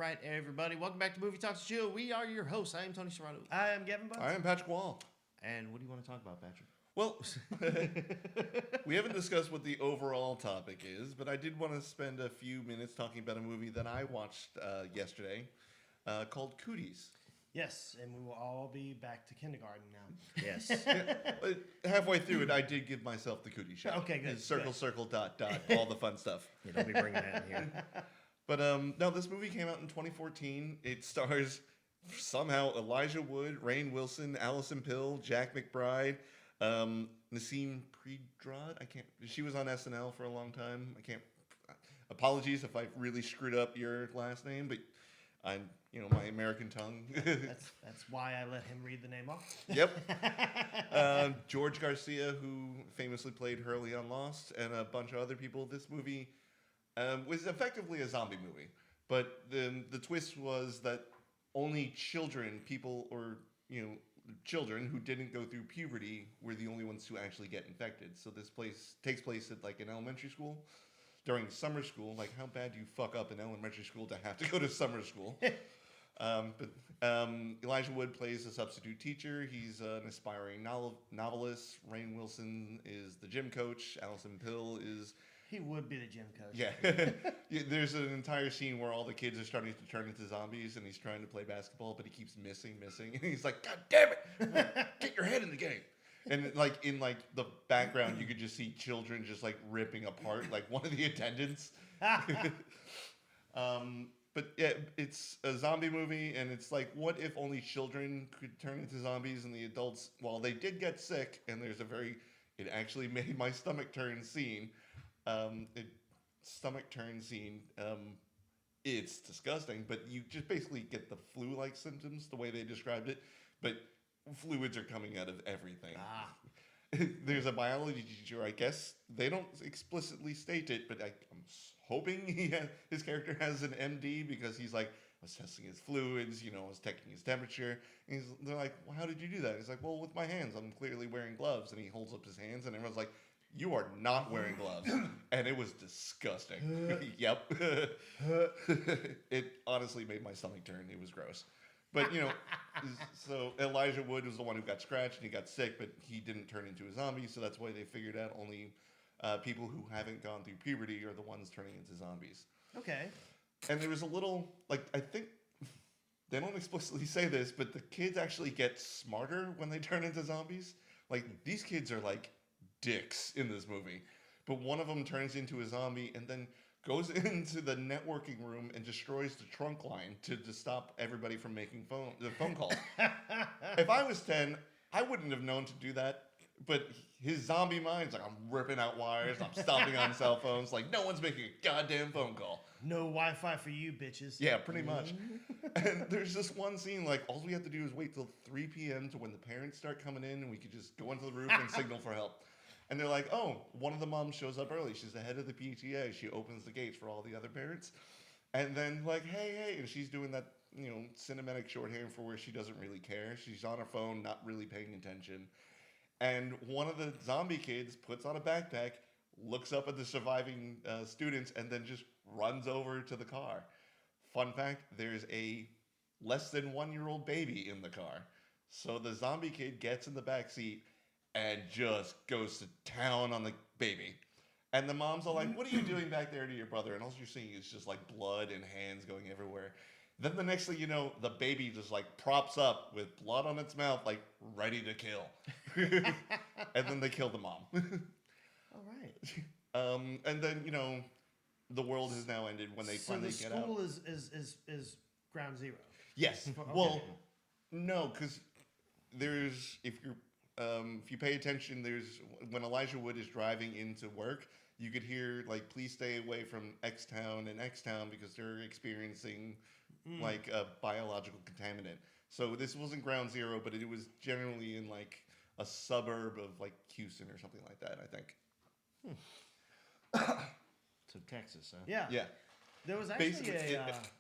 right, everybody. Welcome back to Movie Talks Chill. We are your hosts. I am Tony Serrato. I am Gavin Bunce. I am Patrick Wall. And what do you want to talk about, Patrick? Well, we haven't discussed what the overall topic is, but I did want to spend a few minutes talking about a movie that I watched yesterday called Cooties. Yes, and we will all be back to kindergarten now. Yes. Halfway through it, I did give myself the Cootie shot. Okay, good. Circle, good. circle, dot, dot, all the fun stuff. Yeah, don't be bringing that in here. But no, this movie came out in 2014. It stars somehow Elijah Wood, Rainn Wilson, Allison Pill, Jack McBride, Nassim Pedrad. She was on SNL for a long time. Apologies if I really screwed up your last name, but I'm, my American tongue. That's why I let him read the name off. Yep. George Garcia, who famously played Hurley on Lost, and a bunch of other people. This movie was effectively a zombie movie, but the twist was that only children who didn't go through puberty were the only ones to actually get infected. So this place takes place at like an elementary school during summer school. Like, how bad do you fuck up in elementary school to have to go to summer school? But Elijah Wood plays a substitute teacher. He's an aspiring novelist. Rainn Wilson is the gym coach. Allison Pill is... He would be the gym coach. Yeah. There's an entire scene where all the kids are starting to turn into zombies, and he's trying to play basketball, but he keeps missing. And he's like, God damn it! Get your head in the game. And in the background, you could just see children just like ripping apart like one of the attendants. But yeah, it's a zombie movie, and it's like, what if only children could turn into zombies, and the adults, while they did get sick, and there's it actually made my stomach turn scene. It's disgusting, but you just basically get the flu-like symptoms, the way they described it, but fluids are coming out of everything. There's a biology teacher, I guess. They don't explicitly state it, but I'm hoping his character has an MD, because he's like, I was testing his fluids, I was checking his temperature. And they're like, well, how did you do that? He's like, well, with my hands. I'm clearly wearing gloves. And he holds up his hands, and everyone's like, you are not wearing gloves. And it was disgusting. Yep. It honestly made my stomach turn. It was gross. But, so Elijah Wood was the one who got scratched and he got sick, but he didn't turn into a zombie. So that's why they figured out only people who haven't gone through puberty are the ones turning into zombies. Okay. And there was a little, I think they don't explicitly say this, but the kids actually get smarter when they turn into zombies. These kids are dicks in this movie, but one of them turns into a zombie and then goes into the networking room and destroys the trunk line to stop everybody from making phone calls. If I was 10, I wouldn't have known to do that, but his zombie mind's like, I'm ripping out wires, I'm stomping on cell phones, no one's making a goddamn phone call. No Wi-Fi for you, bitches. Yeah, pretty much. And there's this one scene, all we have to do is wait till 3 p.m. to when the parents start coming in, and we could just go into the roof and signal for help. And they're like, oh, one of the moms shows up early. She's the head of the PTA. She opens the gates for all the other parents. And then hey. And she's doing that, cinematic shorthand for where she doesn't really care. She's on her phone, not really paying attention. And one of the zombie kids puts on a backpack, looks up at the surviving students, and then just runs over to the car. Fun fact, there's a less than 1-year-old baby in the car. So the zombie kid gets in the back seat and just goes to town on the baby. And the moms are like, what are you doing back there to your brother? And all you're seeing is just blood and hands going everywhere. Then the next thing you know, the baby just props up with blood on its mouth, ready to kill. And then they kill the mom. All right. And then, the world has now ended when they finally get out. So the school is ground zero? Yes. Okay. Well, no, because if you pay attention, when Elijah Wood is driving into work, you could hear please stay away from X town and X town because they're experiencing a biological contaminant. So this wasn't ground zero, but it was generally in a suburb of Houston or something like that, I think. So Texas, huh? Yeah. Yeah. There was actually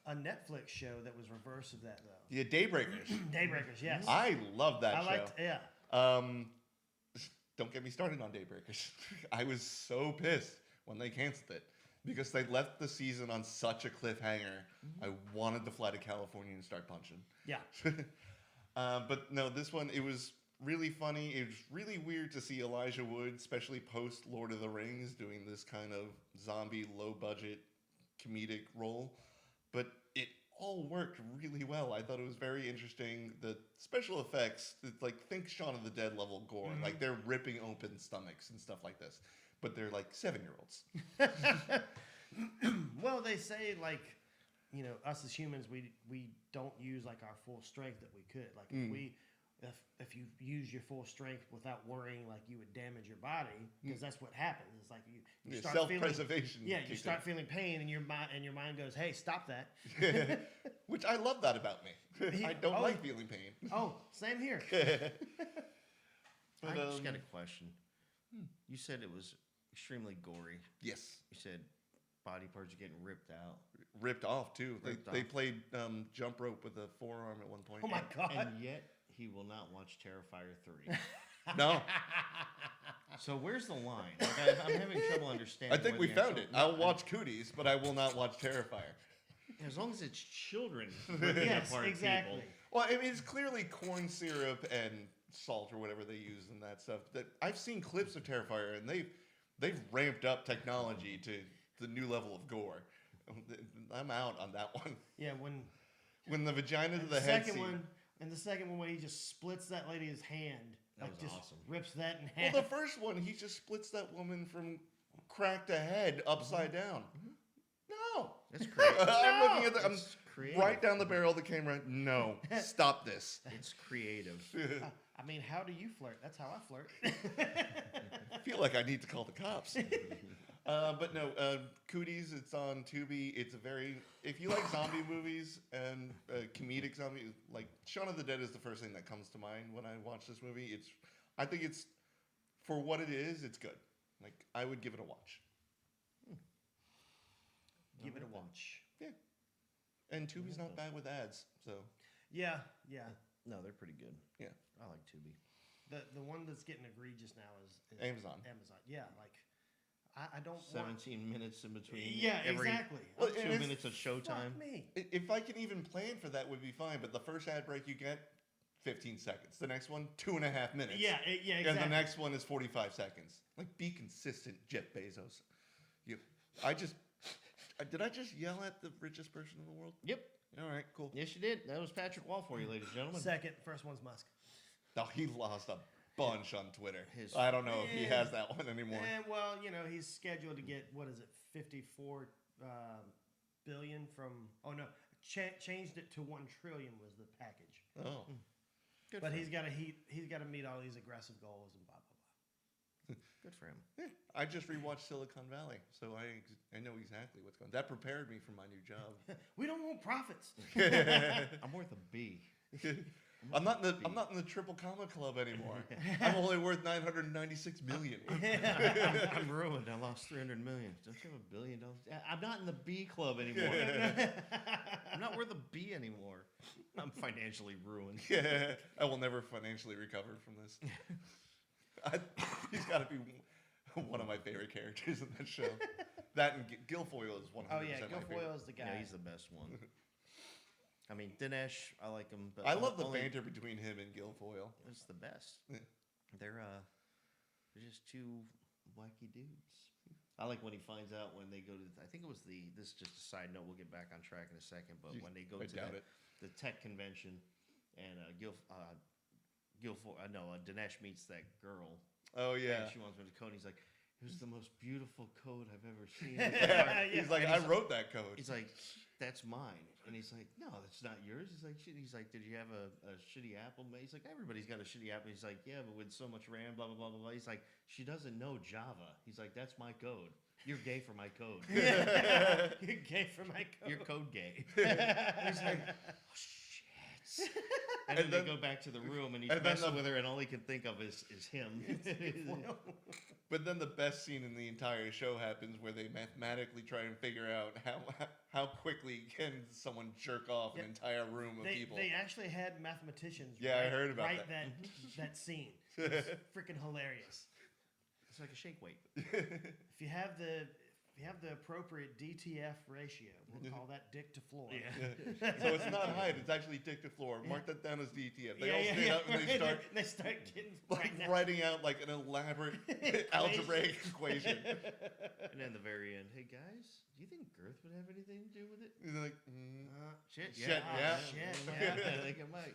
a Netflix show that was reverse of that, though. Yeah, Daybreakers. Daybreakers, yes. I love that show. Yeah. Don't get me started on Daybreakers. I was so pissed when they canceled it. because they left the season on such a cliffhanger. I wanted to fly to California and start punching. Yeah. But no, this one, it was really funny. It was really weird to see Elijah Wood, especially post Lord of the Rings, doing this kind of zombie, low budget comedic role. But it all worked really well. I thought it was very interesting. The special effects, it's like, think Shaun of the Dead level gore. Like, they're ripping open stomachs and stuff like this. But they're like 7-year-olds. Well, they say, like, you know, us as humans, we don't use like our full strength that we could. Like if you use your full strength without worrying like you would damage your body, because that's what happens. It's like you start self-preservation. feeling, you start feeling pain, and your mind goes, "Hey, stop that." Which I love that about me. I don't like feeling pain. Oh, same here. I just got a question. You said it was extremely gory. Yes. You said body parts are getting ripped out. Ripped off too. They off. played jump rope with a forearm at one point. Oh my god! And yet he will not watch Terrifier 3. No. So where's the line? Like, I'm having trouble understanding. I think we found it. I'll watch Cooties, but I will not watch Terrifier. As long as it's children ripping Yes, apart exactly. people. Well, I mean, it's clearly corn syrup and salt or whatever they use in that stuff. That I've seen clips of Terrifier, and they've ramped up technology to the new level of gore. I'm out on that one. Yeah, When the vagina to and the the head second scene. one, and the second one when he just splits that lady's hand, That like was just awesome. rips that in Well, half. the first one, he just splits that woman from crack to head upside down. No. That's creative. I'm looking at I'm It's creative. right down the barrel of the camera. No, stop this. It's creative. I mean, how do you flirt? That's how I flirt. I feel like I need to call the cops. But no, Cooties, it's on Tubi. It's a very, if you like zombie movies and comedic zombie, like Shaun of the Dead is the first thing that comes to mind when I watch this movie. I think it's, for what it is, it's good. Like, I would give it a watch. Give it a watch. Yeah. And Tubi's not bad with ads, so. Yeah. No, they're pretty good. Yeah. I like Tubi. The one that's getting egregious now is Amazon. Amazon. Yeah, like I don't 17 minutes in between. Yeah, every exactly. Well, 2 and it's- minutes of showtime. Fuck me. If I can even plan for that, would be fine. But the first ad break you get, 15 seconds. The next one, 2.5 minutes. Yeah, exactly. And the next one is 45 seconds. Like, be consistent, Jeff Bezos. Did I just yell at the richest person in the world? Yep. All right, cool. Yes, you did. That was Patrick Wall for you, ladies and gentlemen. Second, first one's Musk. No, he lost a bunch on Twitter. His- I don't know if he has that one anymore. And well, you know, he's scheduled to get what is it, 54 billion from? Oh no, changed it to 1 trillion was the package. Oh. Good But for he's him. got to meet all these aggressive goals and blah blah blah. Good for him. Yeah, I just rewatched Silicon Valley, so I know exactly what's going on. That prepared me for my new job. We don't want profits. I'm worth a B. I'm not in the triple comma club anymore. I'm only worth 996 million. I'm ruined. I lost 300 million. Don't you have $1 billion? I'm not in the B club anymore. I'm not worth a B anymore. I'm financially ruined. Yeah, I will never financially recover from this. He's got to be one of my favorite characters in that show. That and Guilfoyle is 100% Oh yeah, my favorite. Guilfoyle is the guy. Yeah, he's the best one. I mean, Dinesh, I like him. But I love the only- banter between him and Guilfoyle. It's the best. Yeah. They're just two wacky dudes. I like when he finds out when they go to. I think it was this is just a side note. We'll get back on track in a second. But when they go I to doubt the tech convention, and Dinesh meets that girl. Oh yeah. And she wants him to code. He's like, it was the most beautiful code I've ever seen. He's like, I wrote that code. He's like, that's mine. And he's like, no, that's not yours. He's like, shit. He's like, did you have a shitty Apple? He's like, everybody's got a shitty Apple. He's like, yeah, but with so much RAM, blah, blah, blah, blah, blah. He's like, she doesn't know Java. He's like, that's my code. You're gay for my code. You're gay for my code. You're code gay. He's like, oh, shit. And then they go back to the room and he's messing with her and all he can think of is him. But then the best scene in the entire show happens where they mathematically try and figure out how quickly can someone jerk off an entire room of people. They actually had mathematicians. Yeah, I heard about write that. that scene. It's freaking hilarious. It's like a shake weight. If you have the if you have the appropriate DTF ratio, we'll call that dick to floor. So it's not height; it's actually dick to floor. Mark that down as DTF. They all stand up and They start getting like writing out like an elaborate algebraic equation. And then the very end, hey guys, do you think girth would have anything to do with it? You're like, Shit, Shit, yeah. yeah. I think it might.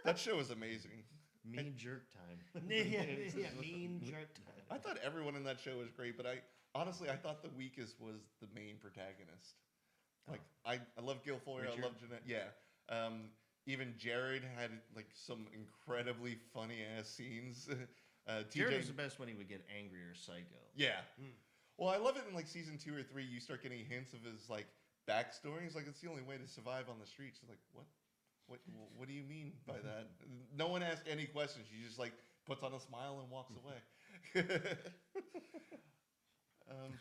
that show is amazing. Mean jerk time. Mean jerk time. I thought everyone in that show was great, but I thought the weakest was the main protagonist. Like I love Guilfoyle, Richard? I love Jeanette. Yeah. Even Jared had like some incredibly funny ass scenes. Jared was the best when he would get angry or psycho. Yeah. Well, I love it in like season 2 or 3. You start getting hints of his like backstory. He's like, it's the only way to survive on the streets. Like, what? What do you mean by that? No one asked any questions. She just like puts on a smile and walks away.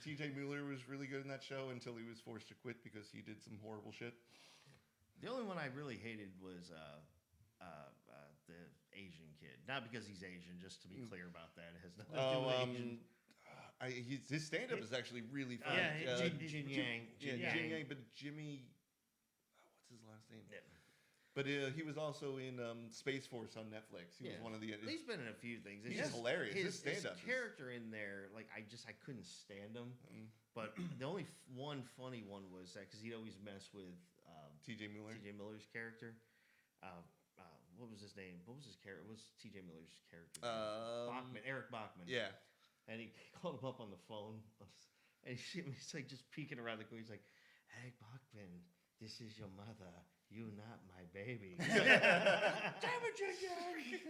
TJ Mueller was really good in that show until he was forced to quit because he did some horrible shit. The only one I really hated was the Asian kid. Not because he's Asian, just to be clear about that. It has nothing to do with Asian. His stand-up is actually really funny. Jin Yang. Jin Yang, but Jimmy, what's his last name? Yeah. But he was also in Space Force on Netflix. He was one of the. He's been in a few things. He's just hilarious. His stand-up. His character in there, like I couldn't stand him. But the only one funny one was that because he'd always mess with TJ Mueller. TJ Miller's character. What was his name? What was his character? What was TJ Miller's character? Bachman, Eric Bachman. Yeah. And he called him up on the phone, and he's like just peeking around the corner. He's like, "Hey Bachman, this is your mother. You not my baby." Damn it, Jin Yang!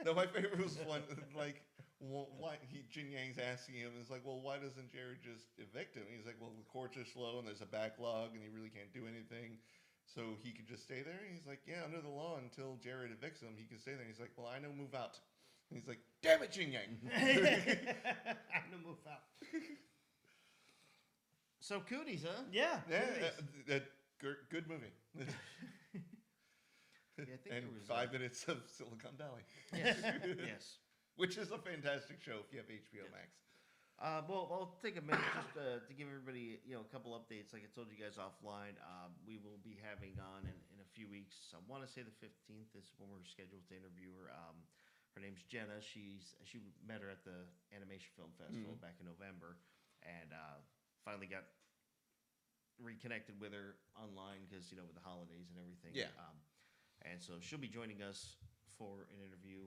No, my favorite was one like why Jin Yang's asking him. It's like, well, why doesn't Jared just evict him? He's like, well, the courts are slow and there's a backlog and he really can't do anything. So he could just stay there. And he's like, yeah, under the law, until Jared evicts him, he can stay there. And he's like, well, I know, move out. And he's like, damn it, Jin Yang. I know, move out. So Cooties, huh? Yeah. Good movie. Yeah, I think and there was 5 minutes of Silicon Valley. Yes. Yes. Which is a fantastic show if you have HBO Max. Well, I'll take a minute just to give everybody, a couple updates. Like I told you guys offline, we will be having on in a few weeks. I want to say the 15th is when we're scheduled to interview her. Her name's Jenna. She met her at the Animation Film Festival back in November, and finally got reconnected with her online because with the holidays and everything. Yeah. And so she'll be joining us for an interview.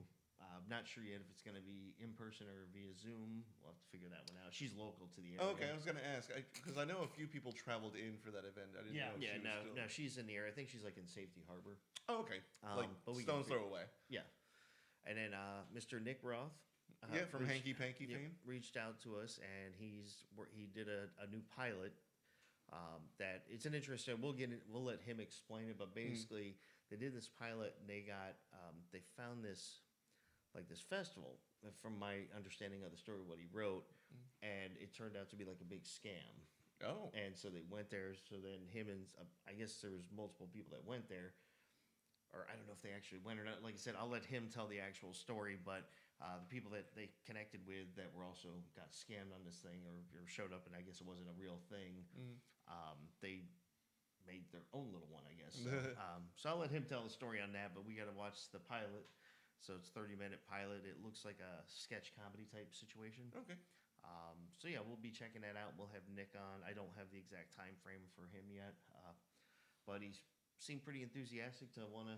Not sure yet if it's going to be in person or via Zoom. We'll have to figure that one out. She's local to the area. Okay, I was going to ask because I know a few people traveled in for that event. I didn't know. If she was still... no, she's in the area. I think she's like in Safety Harbor. Oh, okay. Like but stone's throw away. Yeah. And then Mr. Nick Roth. From Hanky Panky fame. Reached out to us, and he did a new pilot. That it's an interesting. We'll let him explain it, but basically they did this pilot, and they found this festival. From my understanding of the story, what he wrote, and it turned out to be like a big scam. Oh. And so they went there. So then him and I guess there was multiple people that went there, or I don't know if they actually went or not. Like I said, I'll let him tell the actual story, but the people that they connected with that were also got scammed on this thing or showed up and I guess it wasn't a real thing. They made their own little one, I guess. So I'll let him tell the story on that, but we got to watch the pilot. So it's 30-minute pilot. It looks like a sketch comedy type situation. Okay. So yeah, we'll be checking that out. We'll have Nick on. I don't have the exact time frame for him yet, but he's seemed pretty enthusiastic to want to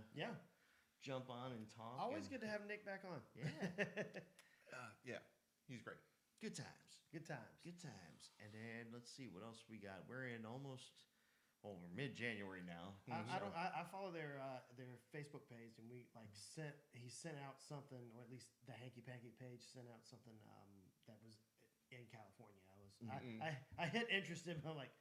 jump on and talk. Always good to have Nick back on. Yeah. Yeah, he's great. Good times. Good times. Good times. And then let's see what else we got. We're in we're mid-January now. I follow their Facebook page, and he sent out something, or at least the Hanky Panky page sent out something that was in California. I hit interested, but I'm like,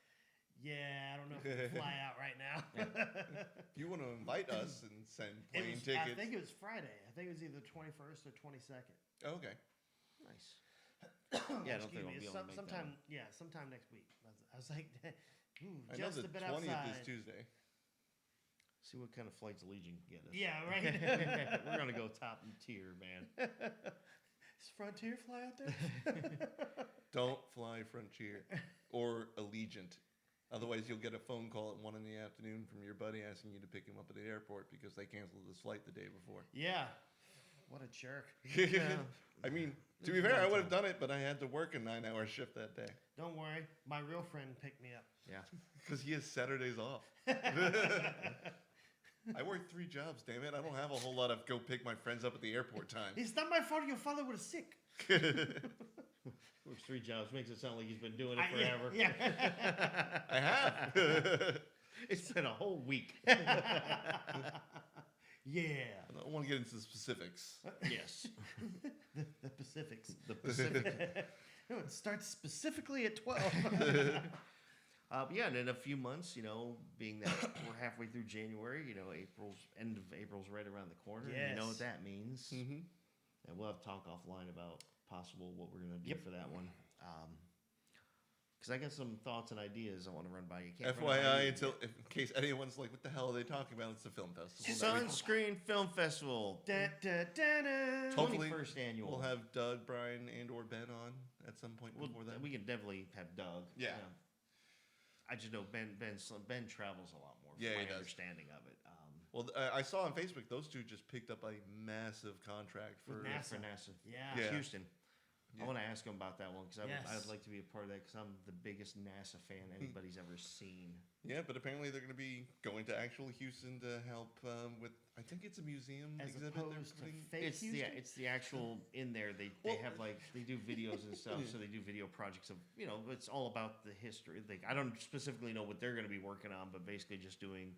yeah, I don't know if we can fly out right now. If you want to invite us and send plane tickets. I think it was Friday. I think it was either 21st or 22nd. Oh, okay. Nice. Yeah, I don't think I'll be able to make sometime. that. Yeah, sometime next week. I was like, I know just the a bit 20th outside. is Tuesday. See what kind of flights Allegiant can get us. Yeah, right. We're gonna go top tier, man. Is Frontier fly out there? Don't fly Frontier or Allegiant. Otherwise, you'll get a phone call at 1 p.m. from your buddy asking you to pick him up at the airport because they canceled his flight the day before. Yeah. What a jerk. I mean, to be fair, I would have done it, but I had to work a 9-hour shift that day. Don't worry. My real friend picked me up. Yeah. Because he has Saturdays off. I work 3 jobs, damn it. I don't have a whole lot of go pick my friends up at the airport time. It's not my fault your father was sick. Works 3 jobs. Makes it sound like he's been doing it forever. Yeah. I have. It's been a whole week. Yeah. I don't want to get into the specifics. Yes. The Pacifics. The Pacific. No, it starts specifically at 12. But yeah, and in a few months, being that we're halfway through January, end of April's right around the corner. Yes. And you know what that means. Mm-hmm. And we'll have talk offline about possible what we're going to do for that one. Because I got some thoughts and ideas I want to run by you. Can't run it by FYI, you. in case anyone's like, what the hell are they talking about? It's the film festival. Sunscreen Film Festival. Da, da, da, da. Hopefully 21st annual. We'll have Doug, Brian, and or Ben on at some point before that. We can definitely have Doug. Yeah. I just know Ben travels a lot more. Yeah, from he my does. understanding of it. Well, I saw on Facebook those two just picked up a massive contract for With For NASA. NASA. Yeah. Houston. Yeah. I want to ask him about that one because Yes. I'd like to be a part of that because I'm the biggest NASA fan anybody's ever seen. Yeah, but apparently they're going to be going to actual Houston to help with. I think it's a museum As exhibit. they're opposed to putting- fake Houston. It's the actual in there. They Well- have they do videos and stuff. So they do video projects of it's all about the history. Like I don't specifically know what they're going to be working on, but basically just doing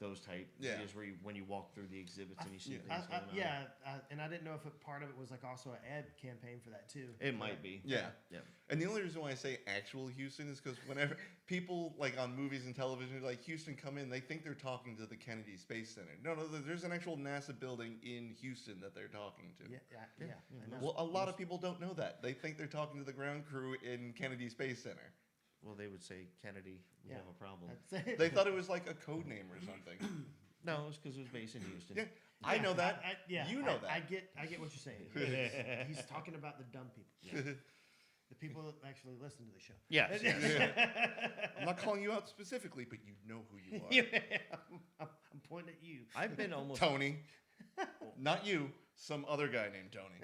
those type videos where when you walk through the exhibits and you see things going on. And I didn't know if part of it was like also an ad campaign for that too. It might be. Yeah. Yeah. And the only reason why I say actual Houston is because whenever people like on movies and television like Houston come in, they think they're talking to the Kennedy Space Center. No, there's an actual NASA building in Houston that they're talking to. Yeah. I know. Well, a lot of people don't know that. They think they're talking to the ground crew in Kennedy Space Center. Well, they would say Kennedy would have a problem. That's it. They thought it was like a code name or something. No, it's because it was based in Houston. Yeah, I know that. You know that. I get what you're saying. He's talking about the dumb people. The people that actually listen to the show. Yes. I'm not calling you out specifically, but you know who you are. I'm pointing at you. I've been almost. Tony. Not you. Some other guy named Tony.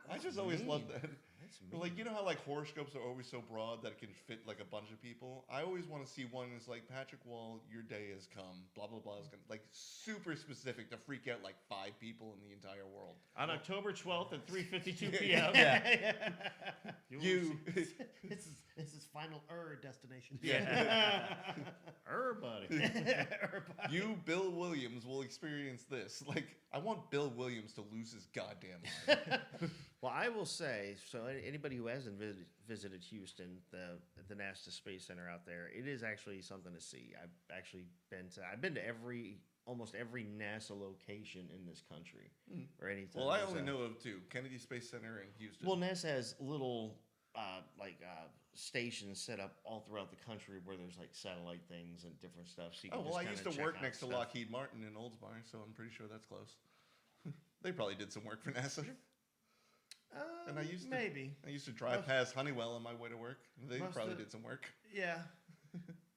I just always loved that. That's But like, you know how like horoscopes are always so broad that it can fit like a bunch of people? I always want to see one that's like, Patrick Wall, your day has come, blah, blah, blah. Is gonna, like super specific to freak out like 5 people in the entire world. On October 12th at 3:52 p.m. You. This is final destination. Yeah. Buddy. You, Bill Williams, will experience this. Like, I want Bill Williams to lose his goddamn mind. Well, I will say, so anybody who hasn't visited Houston, the NASA Space Center out there, it is actually something to see. I've been to almost every NASA location in this country, or anything. Well, I only know of 2: Kennedy Space Center and Houston. Well, NASA has little stations set up all throughout the country where there's like satellite things and different stuff. So you can I just used kinda to work check out next to stuff. Lockheed Martin in Oldsmar, so I'm pretty sure that's close. They probably did some work for NASA. And I used to drive past Honeywell on my way to work. They probably did some work. Yeah.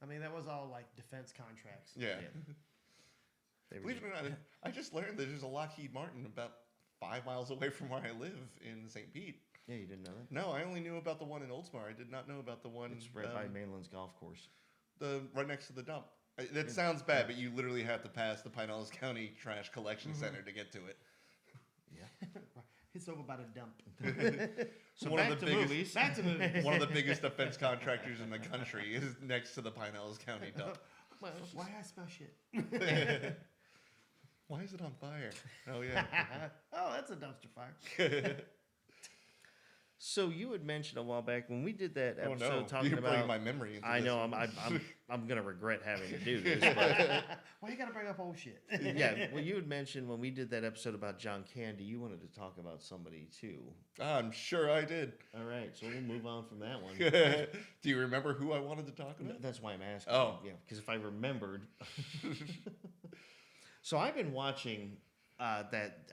I mean, that was all like defense contracts. Yeah. They were Believe it or not, I just learned that there's a Lockheed Martin about 5 miles away from where I live in St. Pete. Yeah, you didn't know that? No, I only knew about the one in Oldsmar. I did not know about the one It's right by Mainland's golf course. right next to the dump. That sounds bad, but you literally have to pass the Pinellas County Trash Collection Center to get to it. Yeah. It's over by the dump. So One of back the to biggest- movies. Back to movies. One of the biggest defense contractors in the country is next to the Pinellas County dump. Why I smell shit? Why is it on fire? Oh, yeah. Oh, that's a dumpster fire. So you had mentioned a while back when we did that Oh, episode no. talking You're bringing about. my memory into I this. know I'm gonna regret having to do this, but Why you gotta bring up old shit? yeah. Well, you had mentioned when we did that episode about John Candy, you wanted to talk about somebody too. I'm sure I did. All right, so we'll move on from that one. Do you remember who I wanted to talk about? That's why I'm asking. Oh. Yeah, because if I remembered. So I've been watching that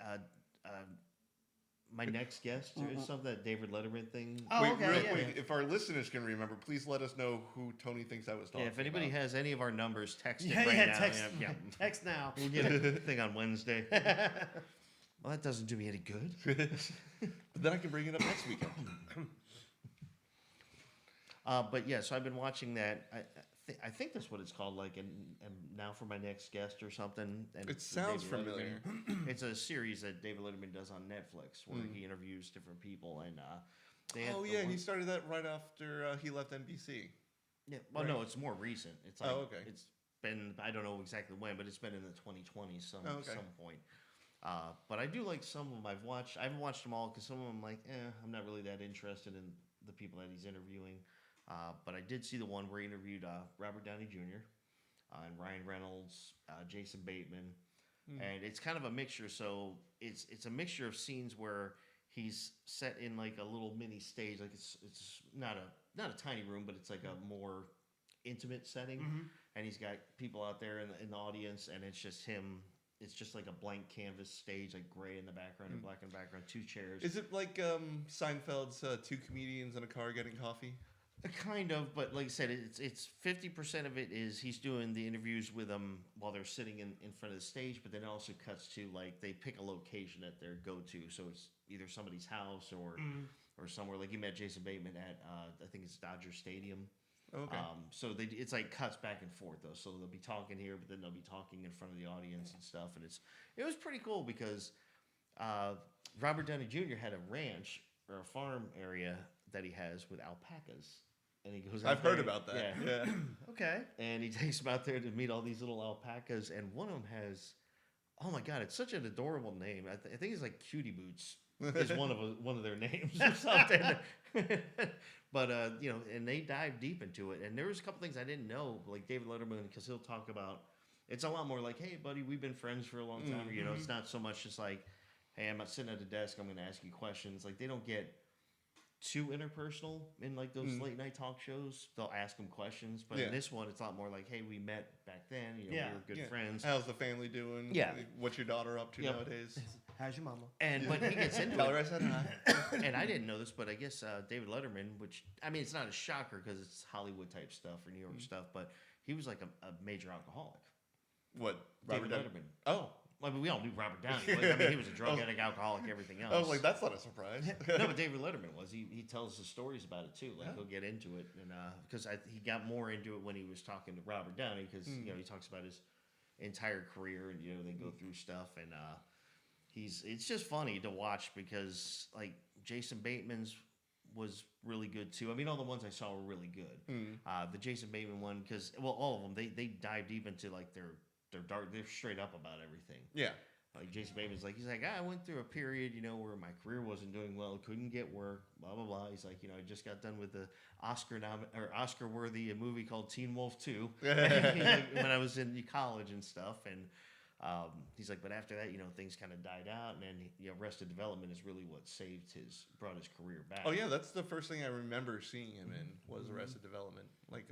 my next guest is something that David Letterman thing. Oh, Wait, okay, real yeah. quick, if our listeners can remember, please let us know who Tony thinks I was talking Yeah, if anybody about. has any of our numbers, text it Yeah, right yeah, now. text, Yeah. text now. We'll get a thing on Wednesday. Well, that doesn't do me any good. But then I can bring it up next weekend. But yeah, so I've been watching that. I think that's what it's called, like, and now for my next guest or something. And It sounds David familiar. Letterman. It's a series that David Letterman does on Netflix where he interviews different people, and they had Oh the yeah, one- he started that right after he left NBC. Yeah, well, right. no, it's more recent. It's like okay. it's been, I don't know exactly when, but it's been in the 2020s some point. But I do like some of them I've watched. I haven't watched them all because some of them like, I'm not really that interested in the people that he's interviewing. But I did see the one where he interviewed Robert Downey Jr. And Ryan Reynolds, Jason Bateman, and it's kind of a mixture. So it's a mixture of scenes where he's set in like a little mini stage, like it's not a tiny room, but it's like a more intimate setting, and he's got people out there in the audience, and it's just him. It's just like a blank canvas stage, like gray in the background and black in the background, two chairs. Is it like Seinfeld's two comedians in a car getting coffee? Kind of, but like I said, it's 50% of it is he's doing the interviews with them while they're sitting in front of the stage, but then it also cuts to like they pick a location that they go to, so it's either somebody's house or somewhere. Like you met Jason Bateman at I think it's Dodger Stadium. Okay. So it's like cuts back and forth though. So they'll be talking here, but then they'll be talking in front of the audience and stuff, and it was pretty cool because Robert Downey Jr. had a ranch or a farm area that he has with alpacas. And he goes. I've heard about that. Yeah. Okay. And he takes them out there to meet all these little alpacas, and one of them has, oh my god, it's such an adorable name. I think it's like Cutie Boots is one of their names or something. But and they dive deep into it, and there was a couple things I didn't know, like David Letterman, because he'll talk about. It's a lot more like, hey, buddy, we've been friends for a long time. Or, it's not so much just like, hey, I'm not sitting at a desk, I'm going to ask you questions. Like they don't get too interpersonal in like those late night talk shows. They'll ask them questions, but in this one, it's a lot more like, "Hey, we met back then. We were good friends. How's the family doing? Yeah. What's your daughter up to nowadays? How's your mama? And but he gets into Tell her I it, said hi. and I didn't know this, but I guess David Letterman, which I mean, it's not a shocker because it's Hollywood type stuff or New York stuff, but he was like a major alcoholic. What? David Robert Letterman. Oh. I mean, we all knew Robert Downey. Like, I mean, he was a drug addict, alcoholic, everything else. I was like, that's not a surprise. No, but David Letterman was. He tells the stories about it too. Like he'll get into it, and because he got more into it when he was talking to Robert Downey, because he talks about his entire career, and they go through stuff, and it's just funny to watch because like Jason Bateman's was really good too. I mean, all the ones I saw were really good. The Jason Bateman one, because all of them they dive deep into like they're dark. They're straight up about everything. Yeah. Like Jason Bateman's like, he's like, I went through a period, where my career wasn't doing well, couldn't get work, blah blah blah. He's like, I just got done with the Oscar worthy a movie called Teen Wolf 2 when I was in college and stuff, and he's like, but after that, things kind of died out, and then Arrested Development is really what brought his career back. Oh yeah, that's the first thing I remember seeing him in was Arrested Development. Like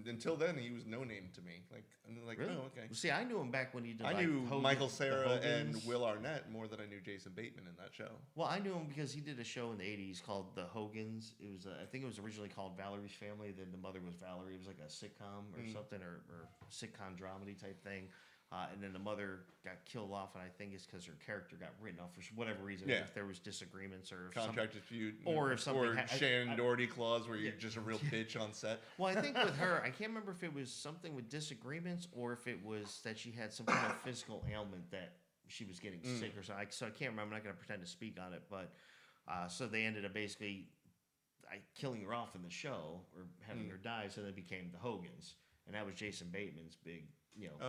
until then, he was no name to me. Really? Oh, okay. See, I knew him back when he did. I like, knew Michael the Cera and Hogans. Will Arnett more than I knew Jason Bateman in that show. Well, I knew him because he did a show in the '80s called The Hogans. It was, I think, it was originally called Valerie's Family. Then the mother was Valerie. It was like a sitcom or something, or sitcom dramedy type thing. And then the mother got killed off, and I think it's because her character got written off for whatever reason. Yeah. If there was disagreements or Contract dispute, or if something or Shannon Doherty clause where you're just a real bitch on set. Well, I think with her, I can't remember if it was something with disagreements or if it was that she had some kind of physical ailment that she was getting sick or something. So I can't remember. I'm not going to pretend to speak on it, but so they ended up basically killing her off in the show or having her die. So they became the Hogans, and that was Jason Bateman's big.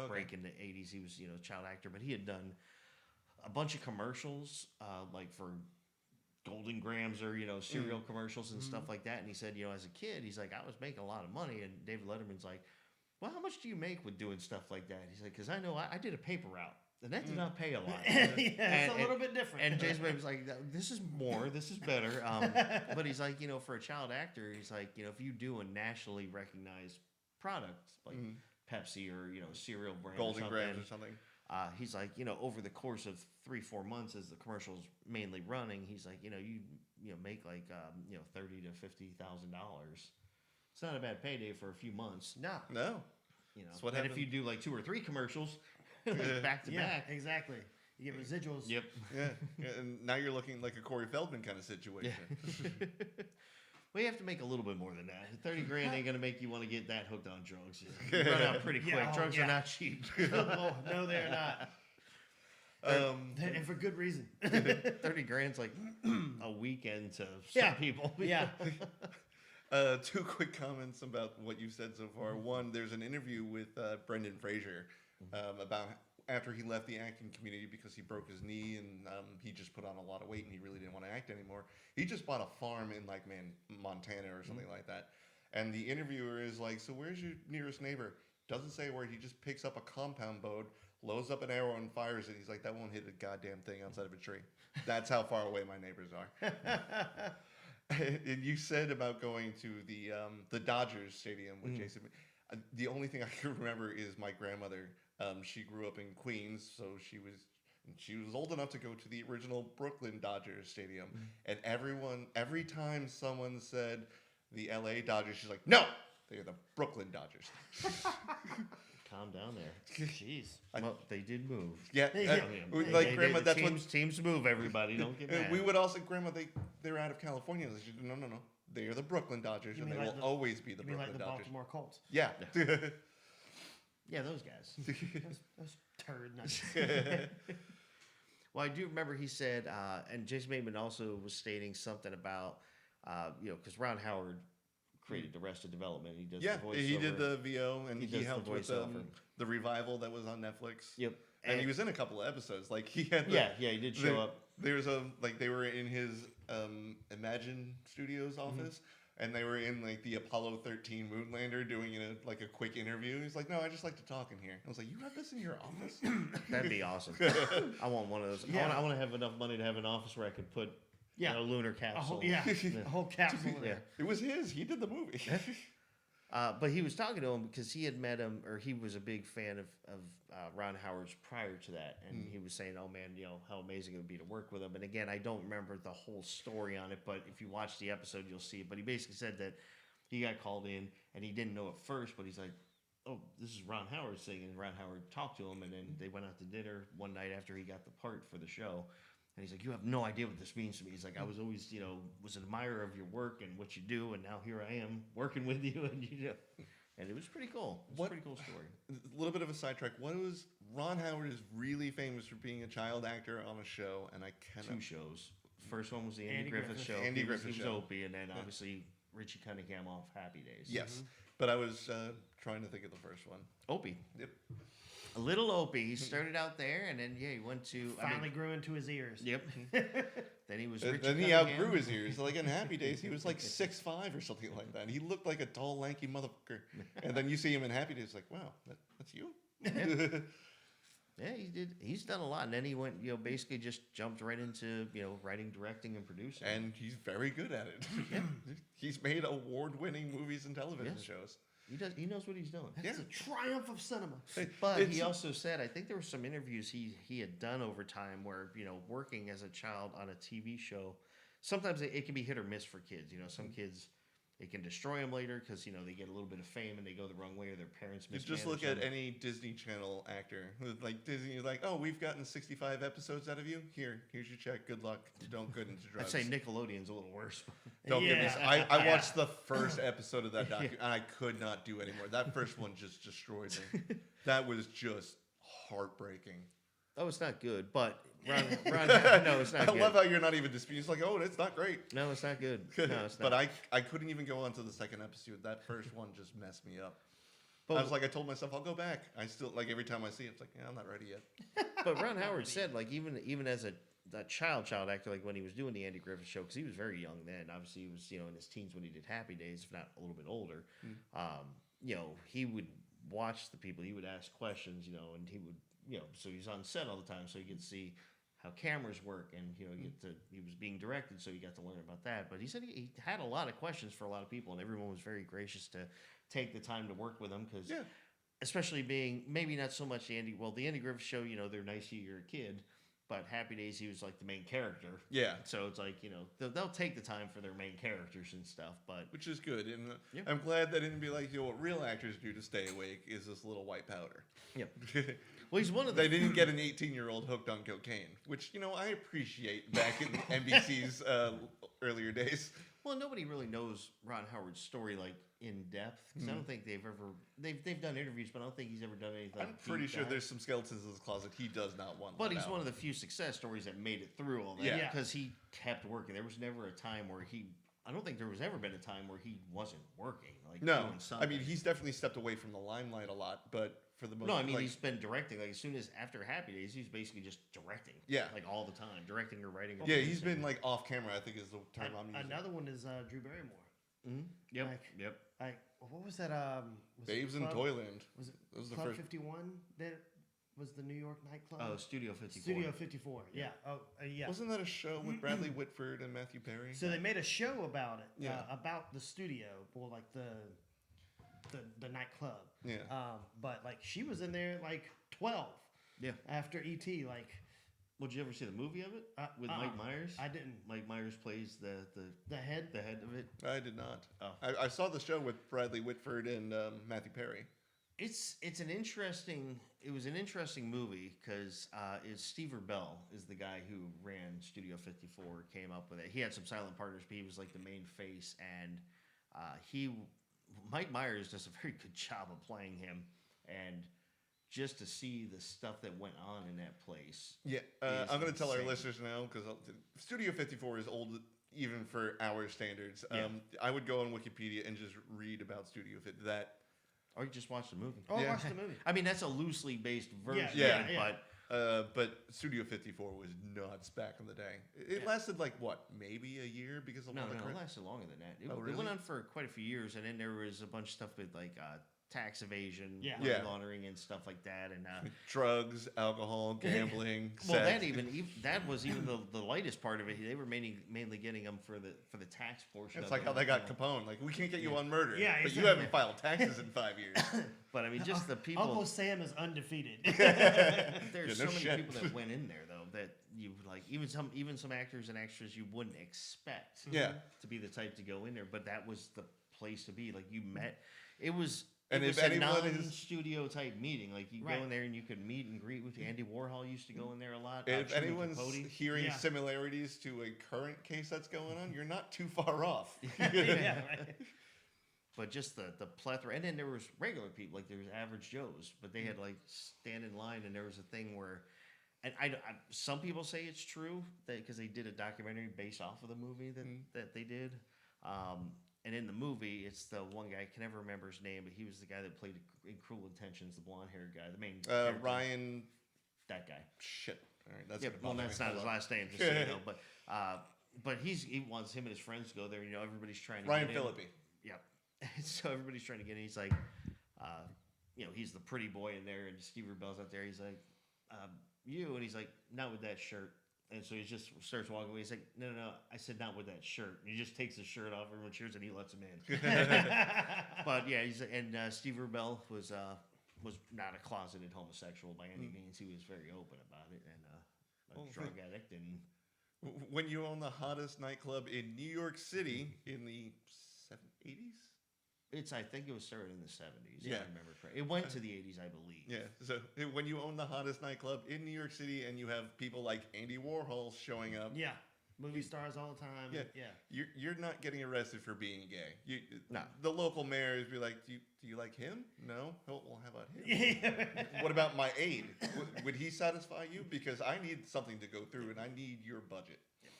Break in the 80s. He was, a child actor, but he had done a bunch of commercials, like for Golden Grams or, cereal commercials and stuff like that. And he said, as a kid, he's like, I was making a lot of money. And David Letterman's like, well, how much do you make with doing stuff like that? He's like, because I know I did a paper route. And that did not pay a lot. It's a little bit different. And Jason Bateman's like, this is more, this is better. But he's like, for a child actor, he's like, if you do a nationally recognized product, like Pepsi or cereal brand, Golden or Grams or something. he's like, over the course of 3-4 months as the commercial's mainly running, he's like, you make like $30,000 to $50,000. It's not a bad payday for a few months. No. That's what and if happened. you do like 2 or 3 commercials, like back to Yeah, back. exactly. You get residuals. Yep. Yeah, and now you're looking like a Corey Feldman kind of situation. Well, you have to make a little bit more than that. 30 grand ain't gonna make you want to get that hooked on drugs. You run out pretty quick. Yeah, Drugs are not cheap. Oh, no, they're not. And for good reason. 30 grand's like a weekend to some people. Yeah. 2 quick comments about what you've said so far. One, there's an interview with Brendan Fraser about after he left the acting community because he broke his knee and he just put on a lot of weight and he really didn't want to act anymore. He just bought a farm in like Montana or something like that. And the interviewer is like, so where's your nearest neighbor? Doesn't say where. He just picks up a compound bow, loads up an arrow and fires it. He's like, that won't hit a goddamn thing outside of a tree. That's how far away my neighbors are. And you said about going to the Dodgers stadium with Jason. The only thing I can remember is my grandmother. She grew up in Queens, so she was old enough to go to the original Brooklyn Dodgers stadium. And every time someone said the LA Dodgers, she's like, no, they're the Brooklyn Dodgers. Calm down there. Jeez. Well, they did move. Yeah, Like Grandma, that's teams move. Everybody, don't get mad. we would also, Grandma, they're out of California. She said, no, they are the Brooklyn Dodgers, You and mean they like will the- always be the You mean Brooklyn like the Dodgers. Baltimore Colts? Yeah. Yeah, those guys. Those turd nuggets. Well, I do remember he said, and Jason Bateman also was stating something about, because Ron Howard created Arrested Development. He does the voiceover. he did the VO, and He he does the helped with voiceover. the revival that was on Netflix. Yep. And he was in a couple of episodes. Like he had. He did show up. There's they were in his Imagine Studios office, and they were in like the Apollo 13 Moonlander doing a quick interview. He's like, no, I just like to talk in here. I was like, you have this in your office? That'd be awesome. I want one of those. Yeah. I want to have enough money to have an office where I could put a lunar A capsule. whole, a whole capsule in there. It was his. He did the movie. But he was talking to him because he had met him, or he was a big fan of Ron Howard's prior to that, and he was saying, "Oh man, how amazing it would be to work with him." And again, I don't remember the whole story on it, but if you watch the episode, you'll see it. But he basically said that he got called in, and he didn't know at first, but he's like, "Oh, this is Ron Howard singing." And Ron Howard talked to him, and then they went out to dinner one night after he got the part for the show. And he's like, you have no idea what this means to me. He's like, I was always, was an admirer of your work and what you do, and now here I am working with you, and and it was pretty cool. It was a pretty cool story. A little bit of a sidetrack. Ron Howard is really famous for being a child actor on a show, and I cannot. 2 shows. First one was the Andy Andy Griffith Griffith. show. Andy He was Griffith show. Opie, and then obviously Richie Cunningham off Happy Days. Yes, but I was trying to think of the first one. Opie. Yep. A little Opie. He started out there, and then he went to Finally grew into his ears. Yep. Then he was. Richie Then he Cunningham. outgrew his ears. Like in Happy Days, he was like 6'5" or something like that. He looked like a tall, lanky motherfucker. And then you see him in Happy Days, like, wow, that's you. Yeah, he did. He's done a lot, and then he went, basically just jumped right into, writing, directing, and producing. And he's very good at it. He's made award-winning movies and television shows. He does. He knows what he's doing. It's a triumph of cinema. But he also said, I think there were some interviews he had done over time where, working as a child on a TV show, sometimes it can be hit or miss for kids. Some kids, it can destroy them later because, they get a little bit of fame and they go the wrong way or their parents You mismanage just look them. at any Disney Channel actor. Like Disney is like, oh, we've gotten 65 episodes out of you. Here's your check. Good luck. Don't go into I'd drugs. say Nickelodeon's a little worse. Don't get me Yeah. started. I watched the first episode of that documentary, and I could not do anymore. That first one just destroyed me. That was just heartbreaking. Oh, it's not good, but Ron no, it's not I good. love how you're not even disputing. It's like, oh, it's not great. No, it's not good. No, it's not. But I couldn't even go on to the second episode. That first one just messed me up. But- I was like, I told myself I'll go back. I still like every time I see it, it's like, yeah, I'm not ready yet. But Ron Howard said, like, even as a child actor, like when he was doing the Andy Griffith show, because he was very young then. Obviously, he was in his teens when he did Happy Days, if not a little bit older. He would watch the people. He would ask questions, and he would, so he's on set all the time, so he could see how cameras work, and he was being directed, so he got to learn about that. But he said he had a lot of questions for a lot of people, and everyone was very gracious to take the time to work with him because. Yeah. especially being maybe not so much the Andy Griffith Show. You know, they're nice to you, you're a kid. But Happy Days, he was like the main character. Yeah. So it's like, you know, they'll take the time for their main characters and stuff. But Which is good. And Yeah. I'm glad they didn't be like, you know, what real actors do to stay awake is this little white powder. Yep. Well, he's one of the. They didn't get an 18-year-old hooked on cocaine, which, you know, I appreciate back in NBC's earlier days. Well, nobody really knows Ron Howard's story like in depth because I don't think they've ever they've done interviews, but I don't think he's ever done anything. I'm pretty deep sure dive. there's some skeletons in his closet he does not want. But let he's out. one of the few success stories that made it through all that. Yeah. Yeah. Because he kept working. There was never a time where I don't think there was ever been a time where he wasn't working. Like No, doing I something. mean he's definitely stepped away from the limelight a lot, but for the most No, I mean like, he's been directing. Like as soon as after Happy Days, he's basically just directing. Yeah. Like all the time, directing or writing. Or yeah, he's producing. been like off camera. I think is the term I'm using. Another one is Drew Barrymore. Mhm. Yep. Like- Yep. Like, what was that? Was it Babes in Club- Toyland. Was it That was the Club first. 51? That was the New York nightclub. Oh, Studio 54. Studio 54. Yeah. Oh, yeah. Wasn't that a show with Bradley Whitford and Matthew Perry? So they made a show about it. Yeah. About the studio, or like the nightclub. Yeah. But like she was in there like 12. Yeah. After ET, like Would you ever see the movie of it with Mike Myers? I didn't. Mike Myers plays the The head. head of it. I did not. Oh. I saw the show with Bradley Whitford and Matthew Perry. It's an interesting. It was an interesting movie because Steve Bell is the guy who ran Studio 54. Came up with it. He had some silent partners, but he was like the main face, and Mike Myers does a very good job of playing him, and just to see the stuff that went on in that place. Yeah, Is I'm going to tell our insane. listeners now because Studio 54 is old even for our standards. Yeah. I would go on Wikipedia and just read about Studio 50. That Or you just watch the movie. Oh, Yeah. watch the movie. I mean, that's a loosely based version. Yeah. But Studio 54 was nuts back in the day. It lasted like what, maybe a year because of no, all the it crap? lasted longer than that. It, Oh, it really? went on for quite a few years, and then there was a bunch of stuff with like tax evasion, Yeah. money Yeah. laundering, and stuff like that. And Drugs, alcohol, gambling, well, sex. that was even the lightest part of it. They were mainly getting them for the tax portion. It's of like it, how they got you know. Capone. Like, we can't get you on murder. Yeah, but you exactly. haven't filed taxes in 5 years. But I mean, just the people. Uncle Sam is undefeated. There's Yeah, so no many shit. people that went in there though that you like even some actors and extras you wouldn't expect Yeah. to be the type to go in there, but that was the place to be. Like you met, it was. And It if was a anyone is- non-studio type meeting, like you Right. go in there and you could meet and greet with Andy Warhol used to go in there a lot. If Truman anyone's Capote. hearing Yeah. similarities to a current case that's going on, you're not too far off. yeah, right. But just the plethora, and then there was regular people, like there was average Joes, but they had like stand in line, and there was a thing where, and some people say it's true because they did a documentary based off of the movie that they did, and in the movie it's the one guy I can never remember his name, but he was the guy that played in Cruel Intentions, the blonde haired guy, the main character. Ryan. that guy. Shit. All right, that's Yeah, gonna well, bother that's me. not his Hold on. last name, just so you know. But he wants him and his friends to go there. You know, everybody's trying to Ryan get in. Phillippe. Yep. So everybody's trying to get in. He's like, you know, he's the pretty boy in there, and Steve Bell's out there. He's like, you, and he's like, not with that shirt. And so he just starts walking away. He's like, no, I said not with that shirt. And he just takes his shirt off. Everyone cheers, and he lets him in. But yeah, Steve Bell was not a closeted homosexual by any means. He was very open about it, and a drug addict, and When you own the hottest nightclub in New York City in the 80s? I think it was started in the 70s. Yeah. If I remember correctly. It went to the 80s, I believe. Yeah. So when you own the hottest nightclub in New York City and you have people like Andy Warhol showing up, Yeah. Movie stars all the time. Yeah. Yeah. you're not getting arrested for being gay. No. The local mayors be like, do you like him? No. Oh, well, how about him? Yeah. What about my aide? Would he satisfy you? Because I need something to go through, and I need your budget.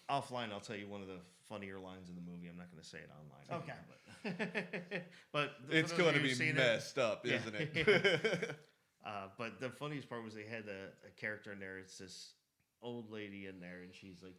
Offline, I'll tell you one of the funnier lines in the movie. I'm not going to say it online. Okay. But It's going to be messed up, Yeah. isn't it? But the funniest part was they had a character in there. It's this old lady in there, and she's like